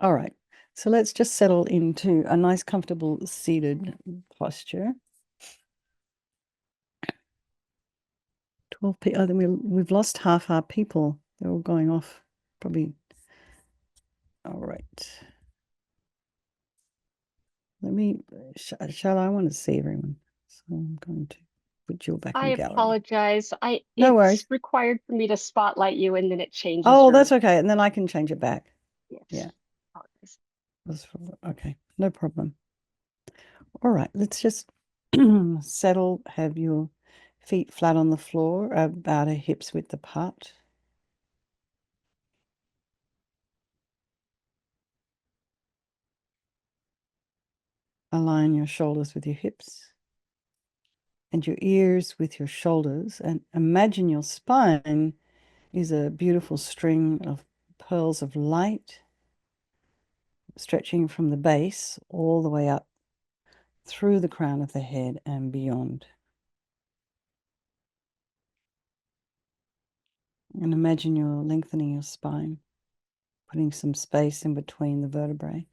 All right. So let's just settle into a nice, comfortable seated posture. 12 people. I think we've lost half our people. They're all going off. Probably. All right. Let me, shall I want to see everyone? So I'm going to put you back I in gallery. apologize. No It's worries. required for me to spotlight you and then it changes Oh, your that's okay. And then I can change it back. yes. Yeah. Apologies. Okay. No problem. All right. Let's just settle. Have your feet flat on the floor, about a hips width apart. Align your shoulders with your hips and your ears with your shoulders, and imagine your spine is a beautiful string of pearls of light stretching from the base all the way up through the crown of the head and beyond. And imagine you're lengthening your spine, putting some space in between the vertebrae.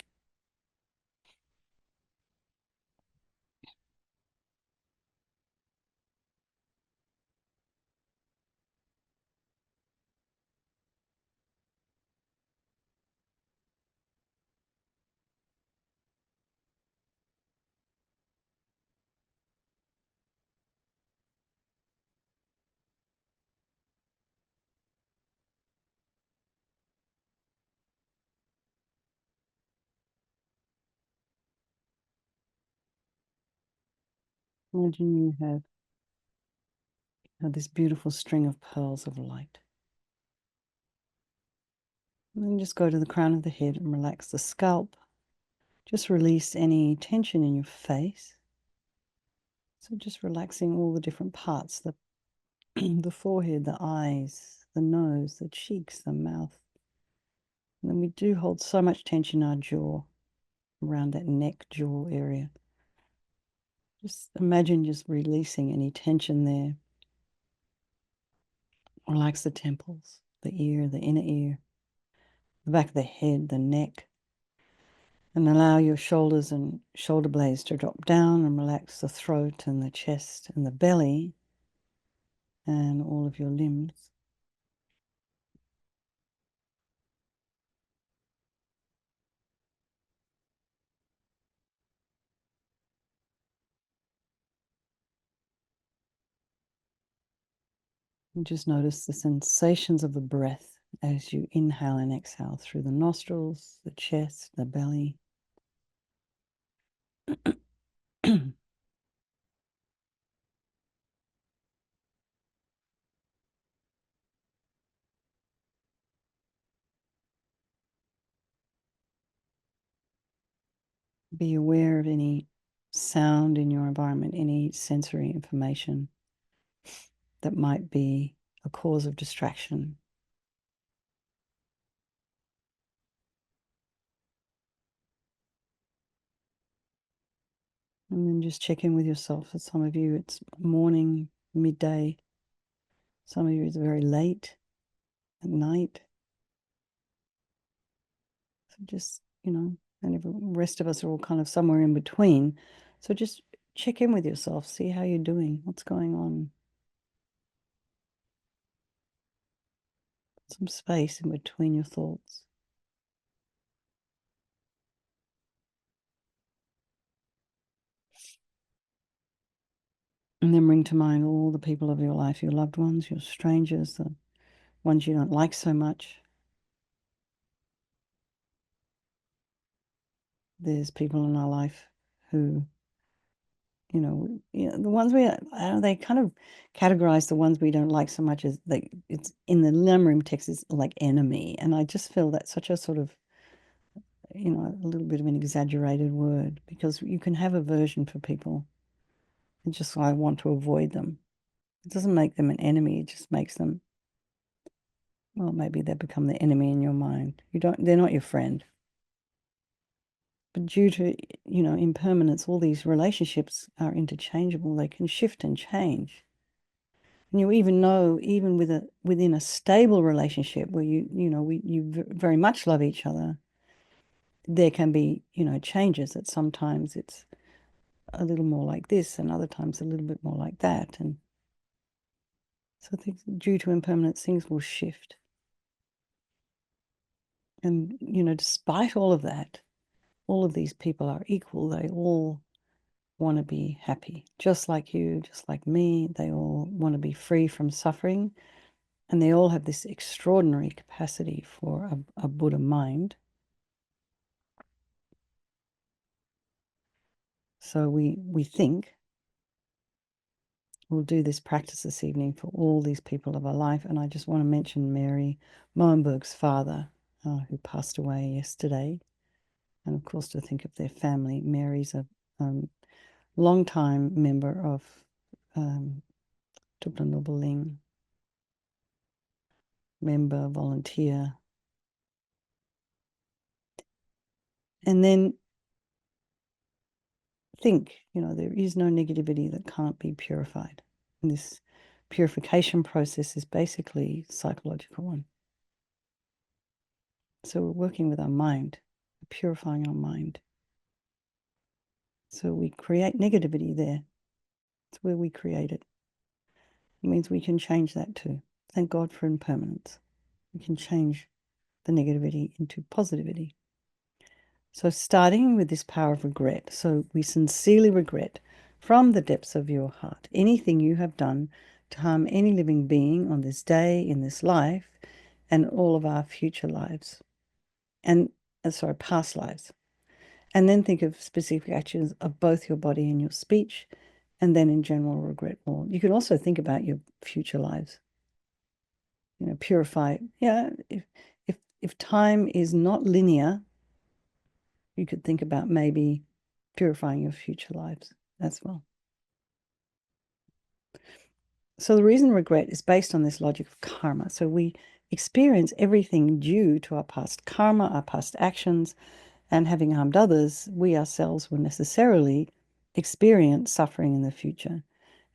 Imagine you have this beautiful string of pearls of light. And then just go to the crown of the head and relax the scalp. Just release any tension in your face. So just relaxing all the different parts, the forehead, the eyes, the nose, the cheeks, the mouth. And then we do hold so much tension in our jaw, around that neck jaw area. Just imagine just releasing any tension there. Relax the temples, the ear, the inner ear, the back of the head, the neck. And allow your shoulders and shoulder blades to drop down and relax the throat and the chest and the belly and all of your limbs. And just notice the sensations of the breath as you inhale and exhale through the nostrils, the chest, the belly. Be aware of any sound in your environment, any sensory information that might be a cause of distraction. And then just check in with yourself. For some of you, it's morning, midday. Some of you, it's very late at night. So just, and the rest of us are all kind of somewhere in between. So just check in with yourself, see how you're doing, what's going on. Some space in between your thoughts. And then bring to mind all the people of your life, your loved ones, your strangers, the ones you don't like so much. There's people in our life who, the ones we, I don't know, they kind of categorize the ones we don't like so much as it's in the Lamrim text is like enemy. And I just feel that's such a sort of, a little bit of an exaggerated word because you can have aversion for people. It's just I want to avoid them. It doesn't make them an enemy. It just makes them, well, maybe they become the enemy in your mind. They're not your friend. But due to, impermanence, all these relationships are interchangeable. They can shift and change. And you even know, even within a stable relationship where you very much love each other, there can be, changes that sometimes it's a little more like this and other times a little bit more like that. And so things, due to impermanence, things will shift. And, despite all of that, all of these people are equal. They all want to be happy, just like you, just like me. They all want to be free from suffering. And they all have this extraordinary capacity for a Buddha mind. So we think we'll do this practice this evening for all these people of our life. And I just want to mention Mary Moenberg's father, who passed away yesterday. And of course, to think of their family. Mary's a long-time member of Tupla Noble Ling, member, volunteer. And then think, there is no negativity that can't be purified. And this purification process is basically a psychological one. So we're working with our mind, purifying our mind. So we create negativity there. It's where we create it. It means we can change that too. Thank God for impermanence. We can change the negativity into positivity. So starting with this power of regret. So we sincerely regret from the depths of your heart anything you have done to harm any living being on this day, in this life, and all of our future lives. And, past lives. And then think of specific actions of both your body and your speech, and then in general regret more. You can also think about your future lives. Purify. Yeah, if time is not linear, you could think about maybe purifying your future lives as well. So the reason regret is based on this logic of karma. So we experience everything due to our past karma, our past actions, and having harmed others, we ourselves will necessarily experience suffering in the future.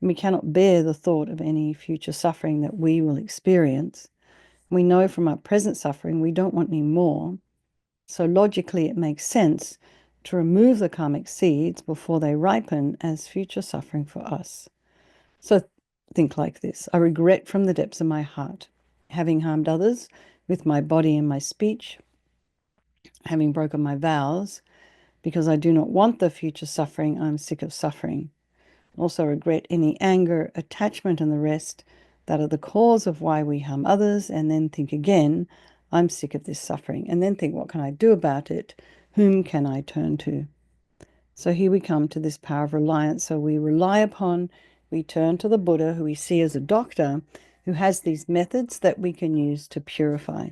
And we cannot bear the thought of any future suffering that we will experience. We know from our present suffering we don't want any more. So logically, it makes sense to remove the karmic seeds before they ripen as future suffering for us. So think like this. I regret from the depths of my heart having harmed others with my body and my speech, having broken my vows, because I do not want the future suffering. I'm sick of suffering. Also regret any anger, attachment, and the rest that are the cause of why we harm others, and then think again, I'm sick of this suffering. And then think, what can I do about it? Whom can I turn to? So here we come to this power of reliance. So we rely upon, we turn to the Buddha, who we see as a doctor, who has these methods that we can use to purify.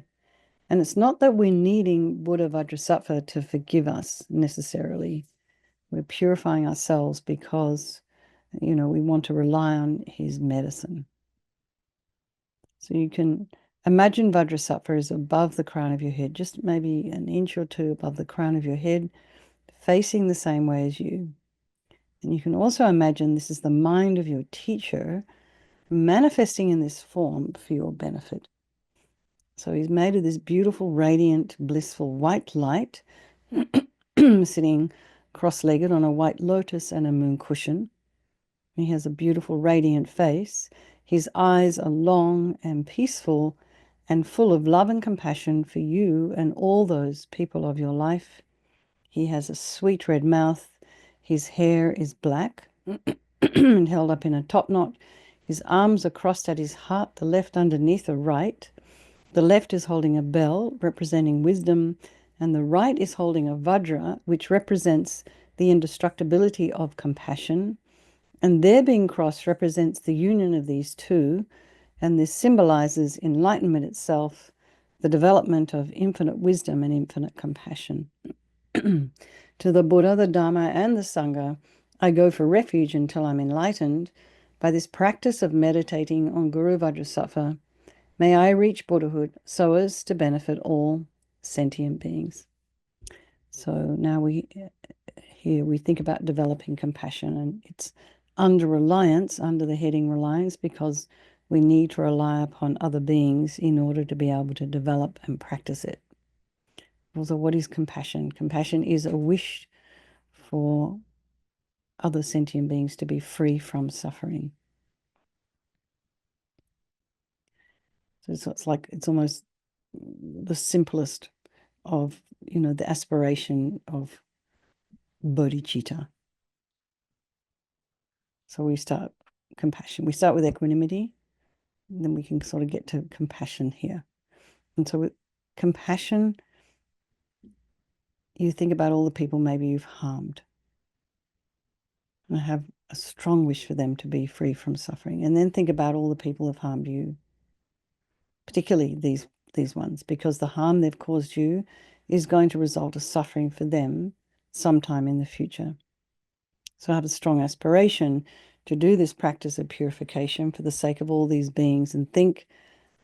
And it's not that we're needing Buddha Vajrasattva to forgive us necessarily. We're purifying ourselves because, we want to rely on his medicine. So you can imagine Vajrasattva is above the crown of your head, just maybe an inch or two above the crown of your head, facing the same way as you. And you can also imagine this is the mind of your teacher manifesting in this form for your benefit. So he's made of this beautiful, radiant, blissful white light, sitting cross-legged on a white lotus and a moon cushion. He has a beautiful, radiant face. His eyes are long and peaceful and full of love and compassion for you and all those people of your life. He has a sweet red mouth. His hair is black and held up in a top knot. His arms are crossed at his heart, the left underneath the right. The left is holding a bell, representing wisdom, and the right is holding a vajra, which represents the indestructibility of compassion. And their being crossed represents the union of these two, and this symbolizes enlightenment itself, the development of infinite wisdom and infinite compassion. To the Buddha, the Dharma, and the Sangha, I go for refuge until I'm enlightened. By this practice of meditating on Guru Vajrasattva, may I reach Buddhahood so as to benefit all sentient beings. So now we think about developing compassion, and it's under reliance, under the heading reliance, because we need to rely upon other beings in order to be able to develop and practice it. Also, what is compassion? Compassion is a wish for other sentient beings to be free from suffering. So it's like it's almost the simplest of, the aspiration of bodhicitta. So we start compassion. We start with equanimity, then we can sort of get to compassion here. And so with compassion, you think about all the people maybe you've harmed and have a strong wish for them to be free from suffering. And then think about all the people who've harmed you, particularly these ones, because the harm they've caused you is going to result in suffering for them sometime in the future. So I have a strong aspiration to do this practice of purification for the sake of all these beings and think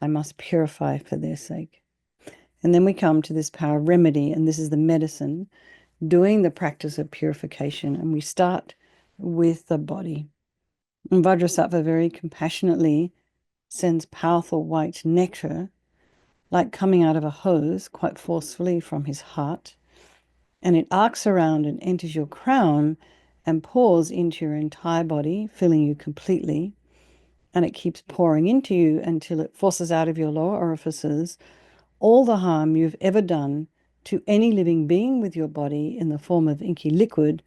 I must purify for their sake. And then we come to this power of remedy, and this is the medicine, doing the practice of purification. And we start with the body. And Vajrasattva very compassionately sends powerful white nectar, like coming out of a hose, quite forcefully from his heart. And it arcs around and enters your crown and pours into your entire body, filling you completely. And it keeps pouring into you until it forces out of your lower orifices all the harm you've ever done to any living being with your body in the form of inky liquid.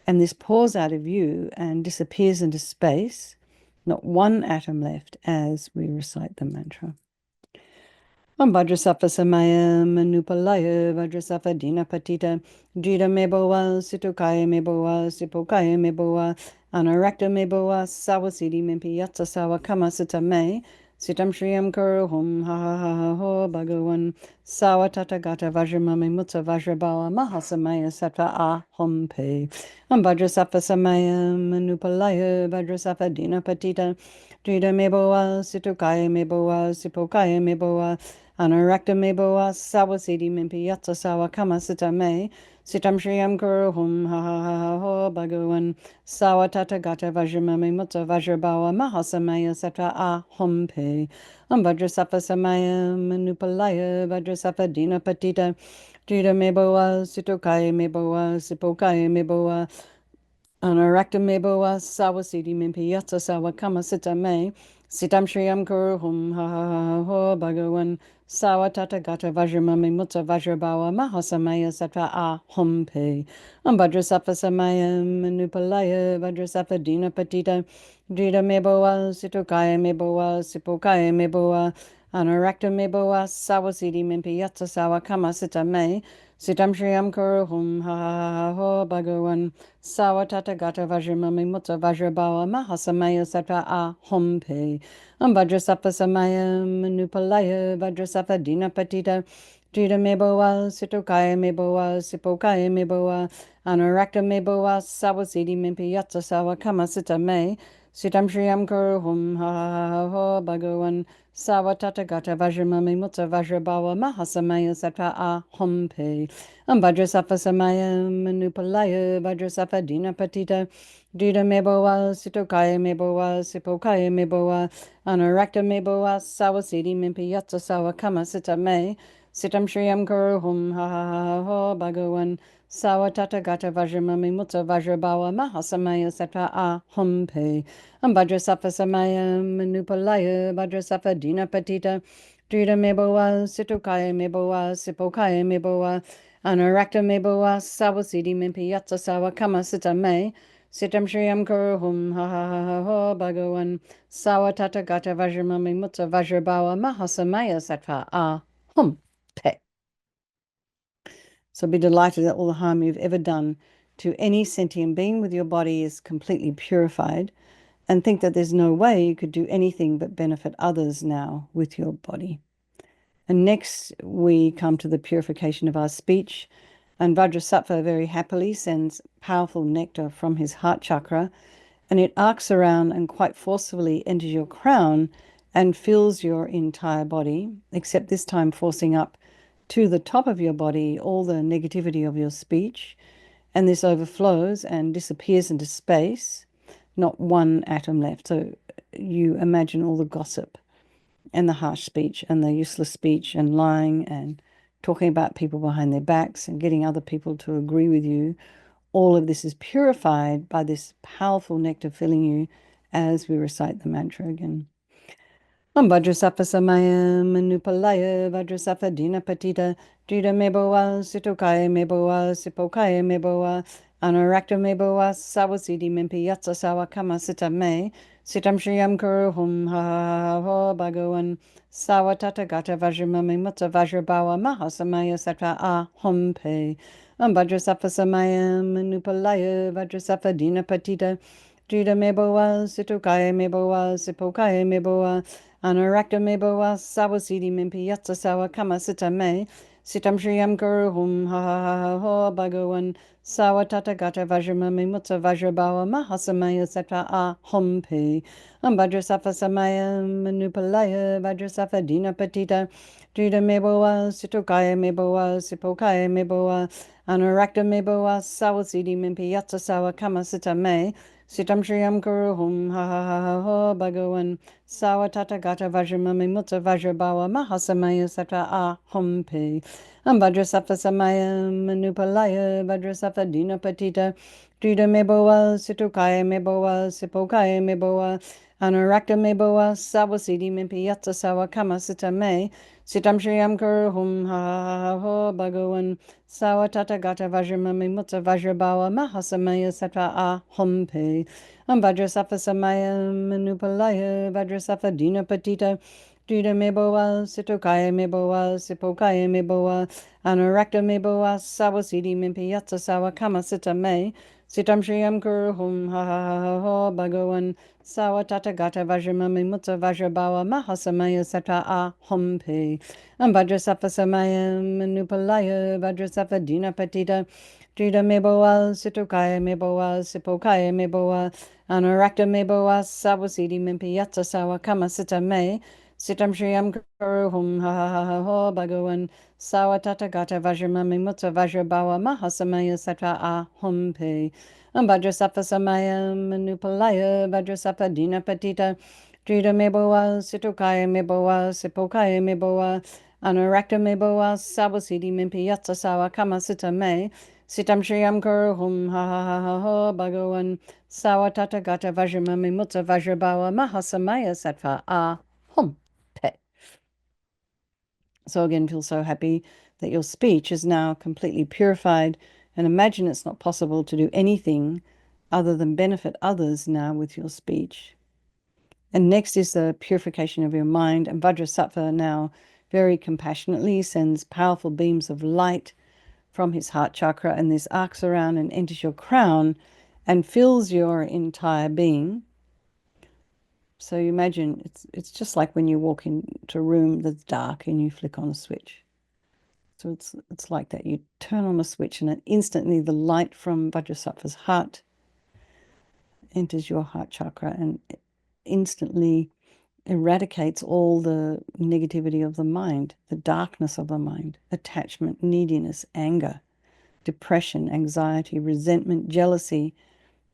And this pours out of you and disappears into space, not one atom left as we recite the mantra. Om Vajrasattva Samaya Manupalaya Vajrasattva Dina Patita Jita Meboa Situkaya Meboa Sipokaya Meboa Anarakta Meboa Sawasidi Mimpi Yatsa Sawa Kama Sita Me Sitam Shriyam Kuru Hum Ha Ha Ha Ha Ho Bhagavan Sawa Tata Gata Vajramami Mutsa Vajrabawa Mahasamaya Sattva Ah Hum Pe Om Vajrasattva Samaya Manupalaya Vajrasattva Dina Patita Jita Meboa Situkaya Meboa Sipokaya Meboa Anarakta meboa sawasidi mimpi yatsa sawa kama sita me sitam shriyam kuru hum ha ha ha ha ho bhagavan sawa tata gata vajramami mutta vajrabawa mahasamaya satra ah hum pe vajrasattva samaya manupalaya vajrasattva dina patita jita meboa situkaya meboa sipokaya meboa Anarakta meboa sawasidi mimpi yatsa sawa kama sita me sitam shriyam kuru hum ha ha ha ha ho bhagavan sawa tata gata vajramami mutta vajrabawa mahasamaya sattva ah hum pe vajrasattva samaya manupalaya vajrasattva dina patita jita meboa situkaya meboa sipokaya meboa Anarakta meboa sawasidi mimpi yatsa sawa kama sita me sitam shriyam kuru hum ha ha ha ha ho bhagavan Sawa tata gata vajramami mutta vajrabawa mahasamaya sattva ah hum pe vajrasattva samaya manupalaya vajrasattva dina patita jita meboa situkaya meboa sipokaya meboa anarakta meboa sawasidi mimpi yatsa sawa kama sita me sitam shriyam kuru hum ha ha ha ha ho bhagavan sawa tata gata vajramami mutta vajrabawa mahasamaya sattva ah hum pe Vajrasattva samaya manupalaya vajrasattva dina patita jita meboa situkaya meboa sipokaya meboa anarakta meboa sawasidi mimpi yatsa sawa kama sita me sitam shriyam kuru hum ha ha ha ha ho bhagavan sawa tata gata vajramami mutta vajrabawa mahasamaya sattva ah hum pe vajrasattva samaya manupalaya vajrasattva dina patita jita meboa situkaya meboa sipokaya meboa Anarakta meboa sawasidi mimpi yatsa sawa kama sita me sitam shriyam kuru hum ha ha ha ha ho bhagavan sawa tata gata vajramami mutta vajrabawa mahasamaya sattva ah hum pe. So be delighted that all the harm you've ever done to any sentient being with your body is completely purified, and think that there's no way you could do anything but benefit others now with your body. And next, we come to the purification of our speech. And Vajrasattva very happily sends powerful nectar from his heart chakra, and it arcs around and quite forcefully enters your crown and fills your entire body, except this time forcing up to the top of your body all the negativity of your speech. And this overflows and disappears into space, not one atom left. So you imagine all the gossip and the harsh speech and the useless speech and lying and talking about people behind their backs and getting other people to agree with you. All of this is purified by this powerful nectar filling you as we recite the mantra again. Vajrasattva samaya manupalaya Vajrasattva dina patita Drita meboa sitokaya meboa sipokaya meboa Anarakta meboa sawasidi mimpi yatsa sawa kama sita me Sitam shriyam kuru hum ha ha ha ho bhagavan Sawa tata gata vajramami mutta vajrabawa mahasamaya satra a hum pe Vajrasattva samaya manupalaya Vajrasattva dina patita Drita meboa sitokaya meboa sipokaya meboa Anarakta meboa sawasidi mimpi yatsa sawa kama sita me Sitam shriyam guru hum ha ha ha ha ho bhagavan Sawa tata gata vajramami mutta vajrabawa mahasamaya satra a hum pe Vajrasattva samaya manupalaya Vajrasattva dina patita Drita meboa sitokaya meboa sipokaya meboa Anarakta meboa sawasidi mimpi yatsa sawa kama sita me Sitam shriyam guru hum ha ha ha ha ho bhagavan Sawa tata gata vajramami mutta vajrabawa mahasamaya satra a hum pe Vajrasattva samaya manupalaya Vajrasattva dina patita Drita meboa situkaya meboa sipokaya meboa Anarakta meboa sawasidi mimpi yatsa sawa kama sita me Sitam shriyam kuru hum ha ha ha ho bhagavan Sawa tata gata vajramami mutta vajrabawa mahasamaya satra a hum pe Vajrasattva samaya manupalaya Vajrasattva dina patita Drita meboa sitokaya meboa sipokaya meboa Anarakta meboa sawasidi mimpi yatsa sawa kama sita me Sitam shriyam kuru hum ha ha ha ha ho bhagavan Sawa tata gata vajramami mutta vajrabawa mahasamaya satra a hum pe Vajrasattva samaya manupalaya Vajrasattva dina patita Drita meboa sitokaya meboa sipokaya meboa Anarakta meboa sawasidi mimpi yatsa sawa kama sita me Sitam shriyam kuru hum ha ha ha ha ho bhagavan Sawa tata gata vajramami mutta vajrabawa mahasamaya satra a hum pe Vajrasattva samaya manupalaya Vajrasattva dina patita Drita meboa sitokaya meboa sipokaya meboa Anarakta meboa sawasidi mimpi yatsa sawa kama sita me Sitam shriyam kuru hum ha ha ha ha ho bhagavan Sawa tata gata vajramami mutta vajrabawa mahasamaya sattva a hum pe. So again, feel so happy that your speech is now completely purified, and imagine it's not possible to do anything other than benefit others now with your speech. And next is the purification of your mind, and Vajrasattva now very compassionately sends powerful beams of light from his heart chakra, and this arcs around and enters your crown and fills your entire being. So you imagine it's just like when you walk into a room that's dark and you flick on a switch. So it's like that. You turn on a switch and instantly the light from Vajrasattva's heart enters your heart chakra and instantly eradicates all the negativity of the mind, the darkness of the mind, attachment, neediness, anger, depression, anxiety, resentment, jealousy,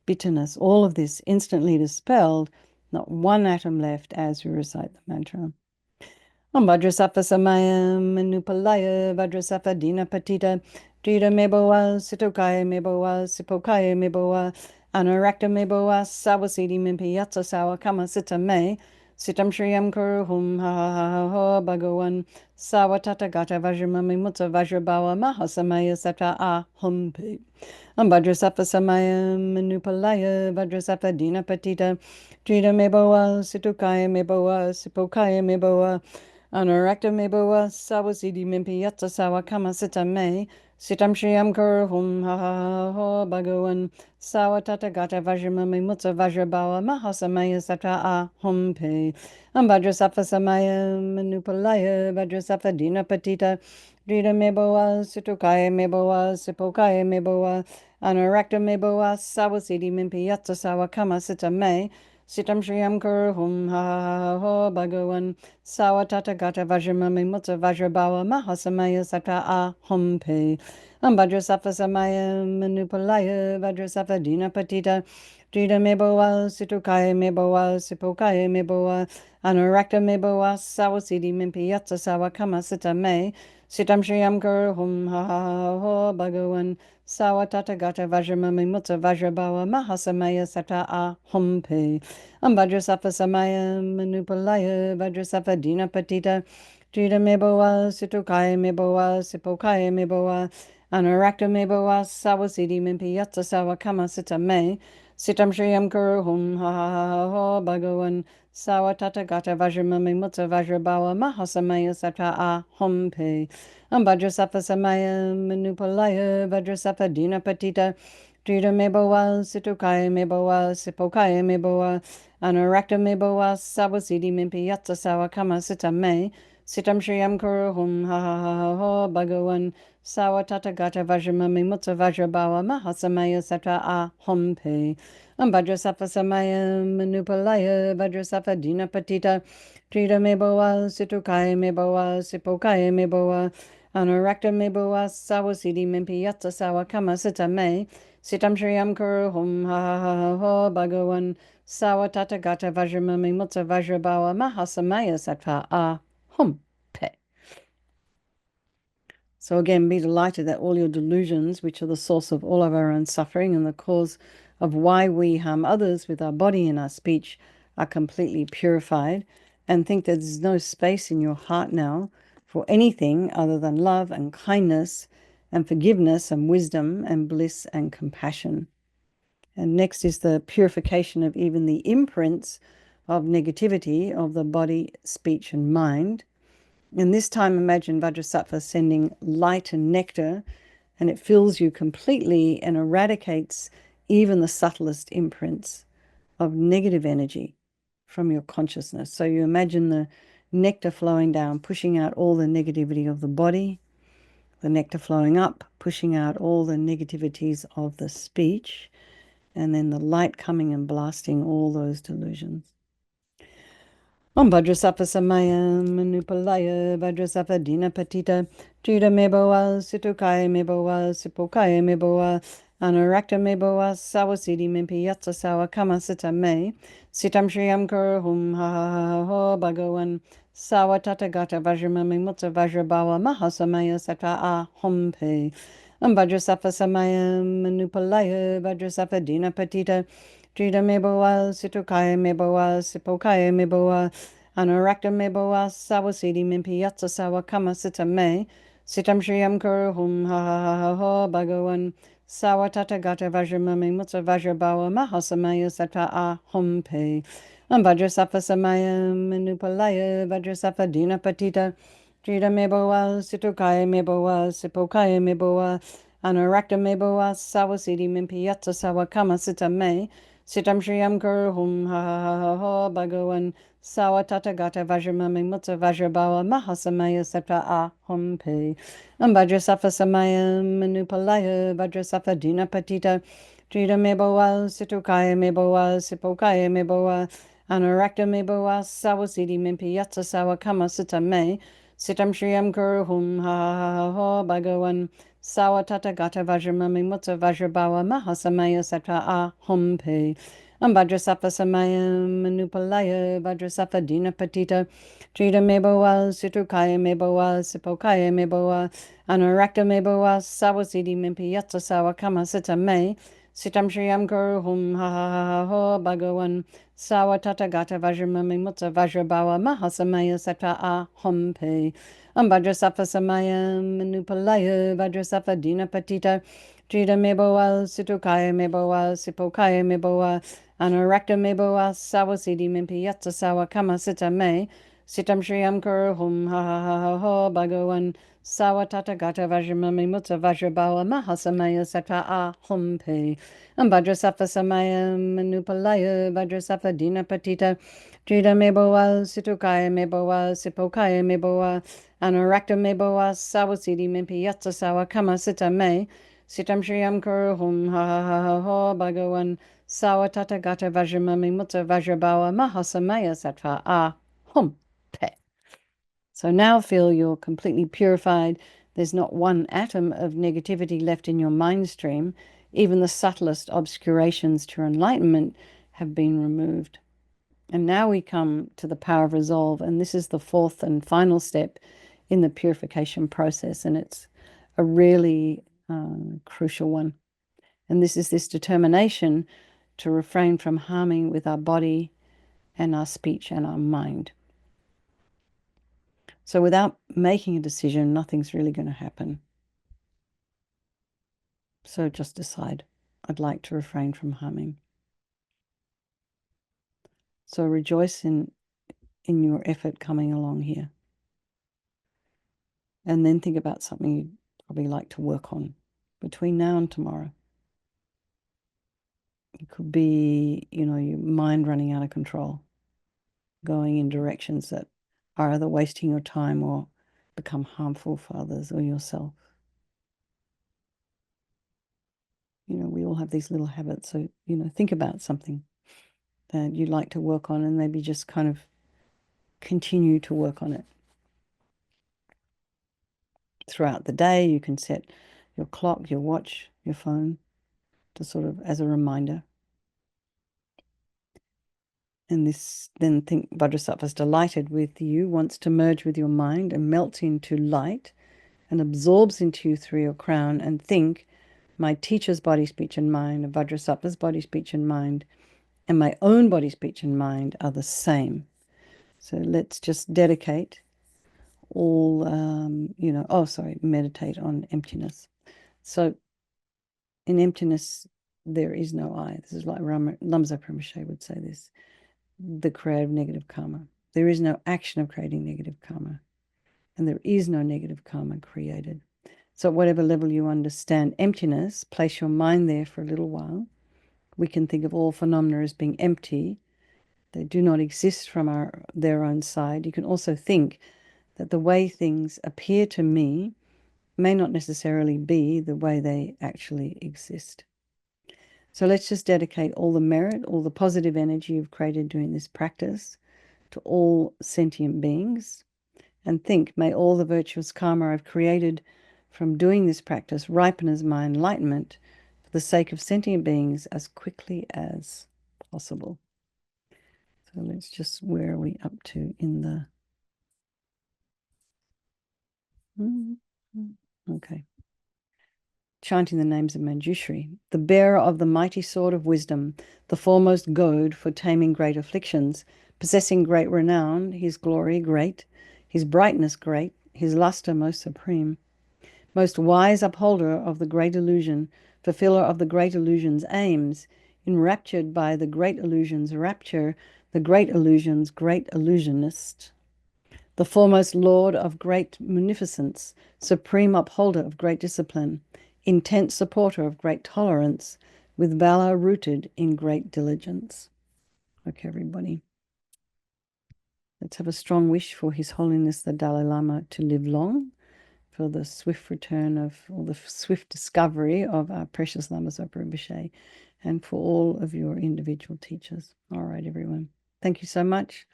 bitterness, all of this instantly dispelled, not one atom left as we recite the mantra. Vajrasattva samaya manupalaya Vajrasattva dina patita Drita meboa sitokaya meboa sipokaya meboa Anarakta meboa sawasidi mimpi yatsa sawa kama sita me Sitam shriyam kuru hum ha ha ha ha ho bhagavan Sawa tata gata vajramami mutta vajrabawa mahasamaya satra a hum pe Vajrasattva samaya manupalaya Vajrasattva dina patita Drita meboa situkaya meboa sipokaya meboa Anarakta meboa sawasidi mimpi yatsa sawa kama sita me Sitam shriyam kuru hum ha ha ha ho bhagavan Sawa tata gata vajramami mutta vajrabawa mahasamaya satra a hum pe Vajrasattva samaya manupalaya Vajrasattva dina patita Drita meboa situkaya meboa sipokaya meboa Anarakta meboa sawasidi mimpi yatsa sawa kama sita me Sitam shriyam kuru hum ha ha ha ho bhagavan Sawa tata gata vajramami mutta vajrabawa mahasamaya satra a hum pe Vajrasattva samaya manupalaya Vajrasattva dina patita Drita meboa situkaya meboa sipokaya meboa Anarakta meboa sawasidi mimpi yatsa sawa kama sita me Sitam Shriyam Kuru Hum Ha Ha Ha Ho Bhagavan Sawatata Gata Vajramami Mutta Vajrabawa Mahasamaya Sata A Hum Pe Vajrasafa Samaya Manupalaya Vajrasafa Dina Patita Jida Meboa Situkaya Meboa Sipokaya Meboa Anarakta Meboa Sawasidi Mimpi Yatsa Sawa Kama Sita Me Sitam Shriyam Kuru Hum Ha Ha Ha Ho Bhagavan Sawatata Gata Vajramami Mutta Vajrabawa Mahasamaya Sata A Hum Pe Vajrasafa Samaya Manupalaya Vajrasafa Dina Patita Drita Meboa Situkaya Meboa Sipokaya Meboa Anarakta Meboa Sawasidi Mimpi Yatsa Sawa Kama Sita Me Sitam Shriyam Kuru Hum Ha Ha Ha Ha Ho Bhagavan Sawatata Gata Vajramami Mutta Vajrabawa Mahasamaya Sata A Hum Pe Vajrasafa Samaya Manupalaya Vajrasafa Dina Patita Trita Meboa Situkaya Meboa Sipokaya Meboa Anarakta Meboa Sawasidi Mimpi Yatsa Sawa Kama Sita Me Sitam Shriyam Kuru Hum Ha Ha Ha Ha Ho Bhagavan Sawatata Gata Vajramami Mutta Vajrabawa Mahasamaya Sata A Hum Pe. So again, be delighted that all your delusions, which are the source of all of our own suffering and the cause of why we harm others with our body and our speech, are completely purified, and think that there's no space in your heart now for anything other than love and kindness and forgiveness and wisdom and bliss and compassion. And next is the purification of even the imprints of negativity of the body, speech, and mind. And this time, imagine Vajrasattva sending light and nectar, and it fills you completely and eradicates even the subtlest imprints of negative energy from your consciousness. So you imagine the nectar flowing down, pushing out all the negativity of the body, the nectar flowing up, pushing out all the negativities of the speech, and then the light coming and blasting all those delusions. Vajrasattva Samaya Manupalaya Vajrasattva Dina Patita Trita Meboa Situkaya Meboa Sipokaya Meboa Anarakta Meboa Sawasidi Mimpi Yatsa Sawa Kama Sita Me Sitam Shriyam Kuru Hum Ha Ha Ha Ho Bhagavan Sawa Tata Gata Vajramami Mutta Vajrabawa Mahasamaya Sata A Hum Pe Vajrasattva Samaya Manupalaya Vajrasattva Dina Patita Trita Meboa Situkaya Meboa Sipokaya Meboa Anarakta Meboa Sawasidi Mimpi Yatsa Sawa Kama Sita Me Sitam Shriyam Kuru Hum Ha Ha Ha Ha Ho Bhagavan Sawa Tata Gata Vajramami Mutta Vajrabawa Mahasamaya Sata A Hum Pe Vajrasattva Samaya Manupalaya Vajrasattva Dina Patita Trita Meboa Situkaya Meboa Sipokaya Meboa Anarakta Meboa Sawasidi Mimpi Yatsa Sawa Kama Sita Me Sitam Shriyam Kuru Hum Ha Ha Ha Ha Ho Bhagavan Sawa Tata Gata Vajramami Mutta Vajrabawa Mahasamaya Sata A Hum Pe Vajrasattva Samaya Manupalaya Vajrasattva Dina Patita Trita Meboa Situkaya Meboa Sipokaya Meboa Anarakta Meboa Sawasidi Mimpi Yatsa Sawa Kama Sita Me Sitam Shriyam Kuru Hum Ha Ha Ha Ho Bhagavan Sawa Tata Gata Vajramami Mutta Vajrabawa Mahasamaya Sata A Hum Pe Vajrasattva Samaya Manupalaya Vajrasattva Dina Patita Trita Meboa Situkaya Meboa Sipokaya Meboa Anarakta Meboa Sawasidi Mimpi Yatsa Sawa Kama Sita Me Sitam Shriyam Kuru Hum Ha Ha Ha Ha Ho Bhagavan Sawa Tata Gata Vajramami Mutta Vajrabawa Mahasamaya Sata A Hum Pe Vajrasattva Samaya Manupalaya Vajrasattva Dina Patita Trita Meboa Situkaya Meboa Sipokaya Meboa Anarakta Meboa Sawasidi Mimpi Yatsa Sawa Kama Sita Me Sitam Shriyam Kuru Hum Ha Ha Ha Ha Ho Bhagavan Sawa Tata Gata Vajramami Mutta Vajrabawa Mahasamaya Sata A Hum Pe Vajrasattva Samaya Manupalaya Vajrasattva Dina Patita Trita Meboa Situkaya Meboa Sipokaya Meboa Anarakta Meboa Sawasidi Mimpi Yatsa Sawa Kama Sita Me Sitam Shriyam Kuru Hum Ha Ha Ha Ha Ho Bhagavan Sawa Tata Gata Vajramami Mutta Vajrabawa Mahasamaya Sata A Hum Pe. So now feel you're completely purified. There's not one atom of negativity left in your mind stream. Even the subtlest obscurations to enlightenment have been removed. And now we come to the power of resolve, and this is the fourth and final step in the purification process, and it's a really crucial one. And this is this determination to refrain from harming with our body and our speech and our mind. So without making a decision, nothing's really going to happen. So just decide, I'd like to refrain from harming. So rejoice in your effort coming along here. And then think about something you'd probably like to work on between now and tomorrow. It could be, your mind running out of control, going in directions that are either wasting your time or become harmful for others or yourself. We all have these little habits. So, think about something that you'd like to work on and maybe just kind of continue to work on it. Throughout the day, you can set your clock, your watch, your phone to sort of as a reminder. And then think Vajrasattva's delighted with you, wants to merge with your mind and melts into light and absorbs into you through your crown, and think, my teacher's body, speech, and mind, Vajrasattva's body, speech, and mind, and my own body, speech, and mind are the same. So let's just dedicate all, meditate on emptiness. So in emptiness, there is no I. This is like Lamsa Rinpoche would say this, the creator of negative karma. There is no action of creating negative karma, and there is no negative karma created. So at whatever level you understand emptiness, place your mind there for a little while. We can think of all phenomena as being empty. They do not exist from their own side. You can also think that the way things appear to me may not necessarily be the way they actually exist. So let's just dedicate all the merit, all the positive energy you've created during this practice to all sentient beings, and think, may all the virtuous karma I've created from doing this practice ripen as my enlightenment for the sake of sentient beings as quickly as possible. So let's just, where are we up to in the... Okay. Chanting the names of Manjushri, the bearer of the mighty sword of wisdom, the foremost goad for taming great afflictions, possessing great renown, his glory great, his brightness great, his luster most supreme, most wise upholder of the great illusion, fulfiller of the great illusion's aims, enraptured by the great illusion's rapture, the great illusion's great illusionist, the foremost lord of great munificence, supreme upholder of great discipline, intense supporter of great tolerance, with valor rooted in great diligence. Okay, everybody. Let's have a strong wish for His Holiness the Dalai Lama to live long, for the swift return of, or the swift discovery of our precious Lama Zopa Rinpoche, and for all of your individual teachers. All right, everyone. Thank you so much.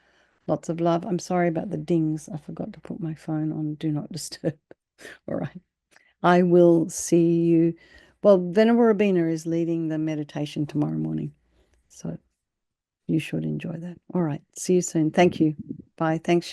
Lots of love. I'm sorry about the dings. I forgot to put my phone on Do Not Disturb. All right. I will see you. Well, Venerable Rabina is leading the meditation tomorrow morning. So you should enjoy that. All right. See you soon. Thank you. Bye. Thanks.